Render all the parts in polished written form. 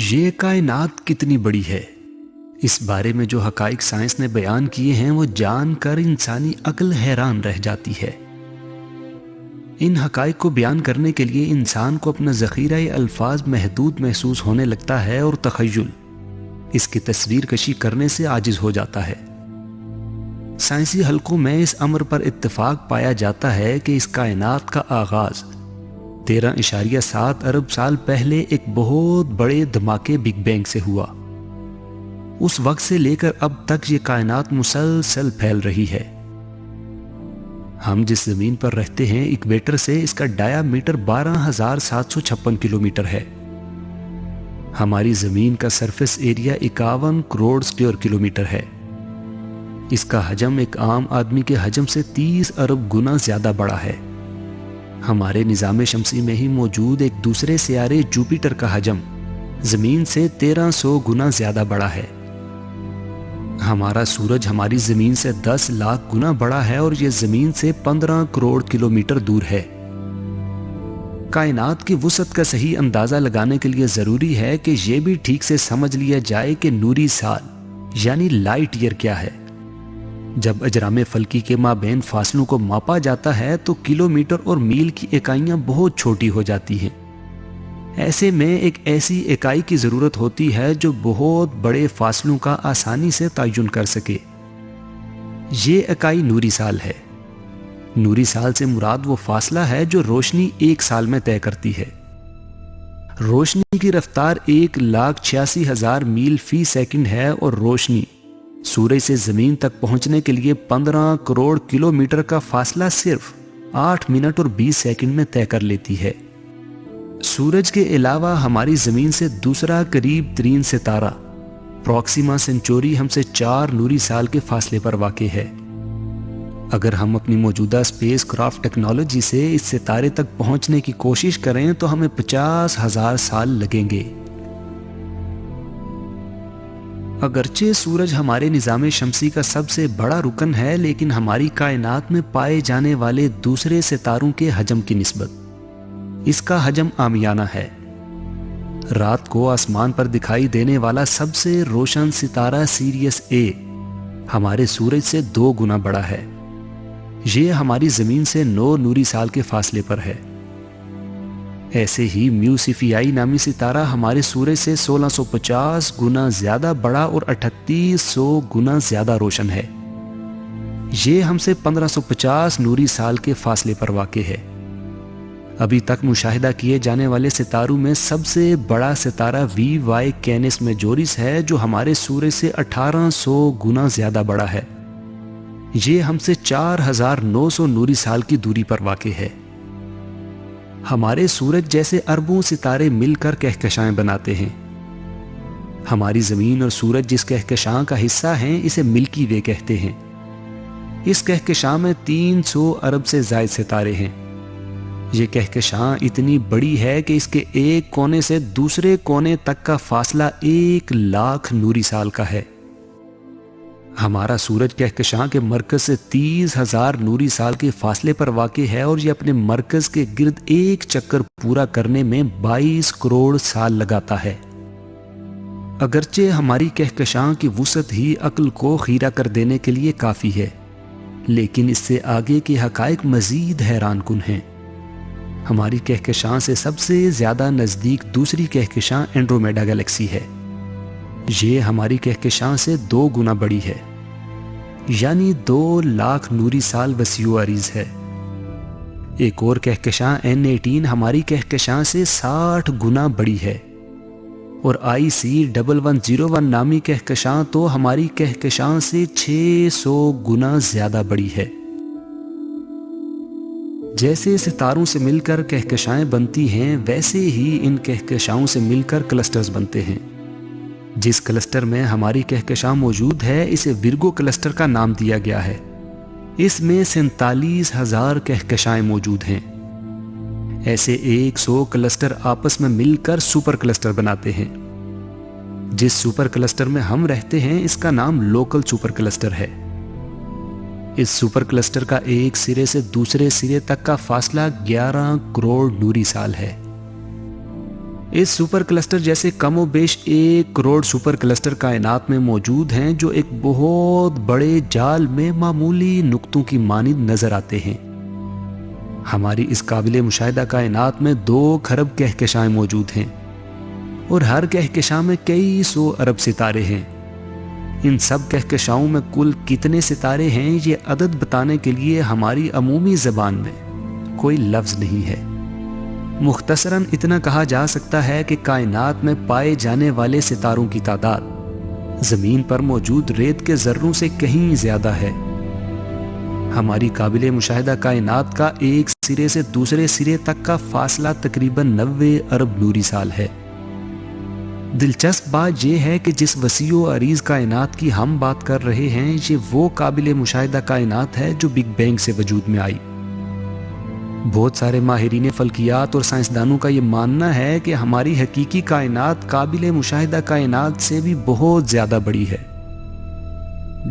ये कायनात कितनी बड़ी है, इस बारे में जो हकाइक साइंस ने बयान किए हैं वो जानकर इंसानी अक्ल हैरान रह जाती है। इन हकाइक को बयान करने के लिए इंसान को अपना ज़ख़ीरा अल्फाज महदूद महसूस होने लगता है और तख़य्युल इसकी तस्वीर कशी करने से आजिज़ हो जाता है। साइंसी हलकों में इस अमर पर इत्तेफाक पाया जाता है कि इस कायनात का आगाज़ 13.7 अरब साल पहले एक बहुत बड़े धमाके बिग बैंग से हुआ। उस वक्त से लेकर अब तक ये कायनात मुसलसल फैल रही है। हम जिस जमीन पर रहते हैं इक्वेटर से इसका डायामीटर 12,756 किलोमीटर है। हमारी जमीन का surface area 51 crore square kilometre है। इसका हजम एक आम आदमी के हजम से 30 अरब गुना ज्यादा बड़ा है। हमारे निज़ाम शमसी में ही मौजूद एक दूसरे सियारे जुपिटर का हजम जमीन से 1300 गुना ज्यादा बड़ा है। हमारा सूरज हमारी जमीन से 10 लाख गुना बड़ा है और यह जमीन से 15 करोड़ किलोमीटर दूर है। कायनात की वुसअत का सही अंदाजा लगाने के लिए जरूरी है कि यह भी ठीक से समझ लिया जाए कि नूरी साल यानी लाइट ईयर क्या है। जब अजराम फल्की के माबैन फासलों को मापा जाता है तो किलोमीटर और मील की इकाइयां बहुत छोटी हो जाती हैं। ऐसे में एक ऐसी इकाई की जरूरत होती है जो बहुत बड़े फासलों का आसानी से तयन कर सके। ये इकाई नूरी साल है। नूरी साल से मुराद वो फासला है जो रोशनी एक साल में तय करती है। रोशनी की रफ्तार 1,86,000 मील फी सेकंड है और रोशनी सूरज से जमीन तक पहुंचने के लिए 15 करोड़ किलोमीटर का फासला सिर्फ 8 मिनट और 20 सेकंड में तय कर लेती है। सूरज के अलावा हमारी जमीन से दूसरा करीब तरीन सितारा प्रोक्सिमा सेंचुरी हमसे 4 नूरी साल के फासले पर वाक़ है। अगर हम अपनी मौजूदा स्पेस क्राफ्ट टेक्नोलॉजी से इस सितारे तक पहुंचने की कोशिश करें तो हमें 50,000 साल लगेंगे। अगरचे सूरज हमारे निज़ाम शमसी का सबसे बड़ा रुकन है, लेकिन हमारी कायनात में पाए जाने वाले दूसरे सितारों के हजम की निस्बत इसका हजम आमियाना है। रात को आसमान पर दिखाई देने वाला सबसे रोशन सितारा सीरियस ए हमारे सूरज से 2 गुना बड़ा है। ये हमारी जमीन से 9 नूरी साल के फासले पर है। ऐसे ही म्यूसिफियाई नामी सितारा हमारे सूरज से 1650 गुना ज्यादा बड़ा और 3800 गुना ज्यादा रोशन है। ये हमसे 1550 नूरी साल के फासले पर वाक़ है। अभी तक मुशाहिदा किए जाने वाले सितारों में सबसे बड़ा सितारा VY कैनिस मेजोरिस है जो हमारे सूरज से 1800 गुना ज्यादा बड़ा है। ये हमसे 4900 नूरी साल की दूरी पर वाक़ है। हमारे सूरज जैसे अरबों सितारे मिलकर कहकशाएं बनाते हैं। हमारी जमीन और सूरज जिस कहकशां का हिस्सा है इसे मिल्की वे कहते हैं। इस कहकशां में 300 अरब से ज्यादा सितारे हैं। ये कहकशां इतनी बड़ी है कि इसके एक कोने से दूसरे कोने तक का फासला 1 लाख नूरी साल का है। हमारा सूरज कहकशां के मरकज से 30,000 नूरी साल के फासले पर वाक़ है और ये अपने मरकज के गिर्द एक चक्कर पूरा करने में 22 करोड़ साल लगाता है। अगरचे हमारी कहकशां की वुसअत ही अक्ल को खीरा कर देने के लिए काफ़ी है, लेकिन इससे आगे के हकाइक मज़ीद हैरानकुन हैं। हमारी कहकशां से सबसे ज़्यादा नज़दीक दूसरी कहकशां एंड्रोमेडा गैलेक्सी है। ये हमारी कहकशां से 2 गुना बड़ी है, यानी 2 लाख नूरी साल वसीउ अरीज है। एक और कहकशां N18 हमारी कहकशां से 60 गुना बड़ी है और IC 1101 नामी कहकशां तो हमारी कहकशां से 600 गुना ज्यादा बड़ी है। जैसे सितारों से मिलकर कहकशाएं बनती हैं वैसे ही इन कहकशाओं से मिलकर क्लस्टर्स बनते हैं। जिस क्लस्टर में हमारी कहकशां मौजूद है इसे विर्गो क्लस्टर का नाम दिया गया है। इसमें 47,000 कहकशाएं मौजूद हैं। ऐसे 100 क्लस्टर आपस में मिलकर सुपर क्लस्टर बनाते हैं। जिस सुपर क्लस्टर में हम रहते हैं इसका नाम लोकल सुपर क्लस्टर है। इस सुपर क्लस्टर का एक सिरे से दूसरे सिरे तक का फासला 11 करोड़ नूरी साल है। इस सुपर क्लस्टर जैसे कमोबेश 1 करोड़ सुपर क्लस्टर कायनात में मौजूद हैं जो एक बहुत बड़े जाल में मामूली नुक्तों की मानिंद नजर आते हैं। हमारी इस काबिले मुशाहिदा कायनात में 2 खरब कहकशाएं मौजूद हैं और हर कहकशां में कई 100 अरब सितारे हैं। इन सब कहकशाओं में कुल कितने सितारे हैं ये अदद बताने के लिए हमारी अमूमी ज़बान में कोई लफ्ज़ नहीं है। मुख्तसरन इतना कहा जा सकता है कि कायनात में पाए जाने वाले सितारों की तादाद ज़मीन पर मौजूद रेत के ज़र्रों से कहीं ज़्यादा है। हमारी काबिले मुशाहिदा कायनात का एक सिरे से दूसरे सिरे तक का फासला तकरीबन 90 अरब नूरी साल है। दिलचस्प बात यह है कि जिस वसीओ अरीज कायनात की हम बात कर रहे हैं ये वो काबिले मुशाहिदा कायनात है जो बिग बैंग से वजूद में आई। बहुत सारे माहिरीन फल्कियात और साइंसदानों का ये मानना है कि हमारी हकीकी कायनात काबिले मुशाहिदा कायनात से भी बहुत ज़्यादा बड़ी है।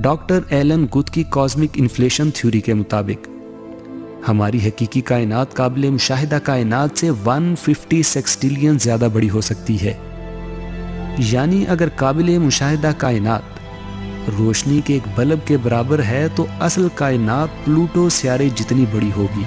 डॉक्टर एलन गुथ की कॉस्मिक इन्फ्लेशन थ्योरी के मुताबिक हमारी हकीकी कायनात काबिले मुशाहिदा कायनात से 150 सेक्सटिलियन ज़्यादा बड़ी हो सकती है। यानी अगर काबिले मुशाहिदा कायनात रोशनी के एक बल्ब के बराबर है तो असल कायनात प्लूटो सियारे जितनी बड़ी होगी।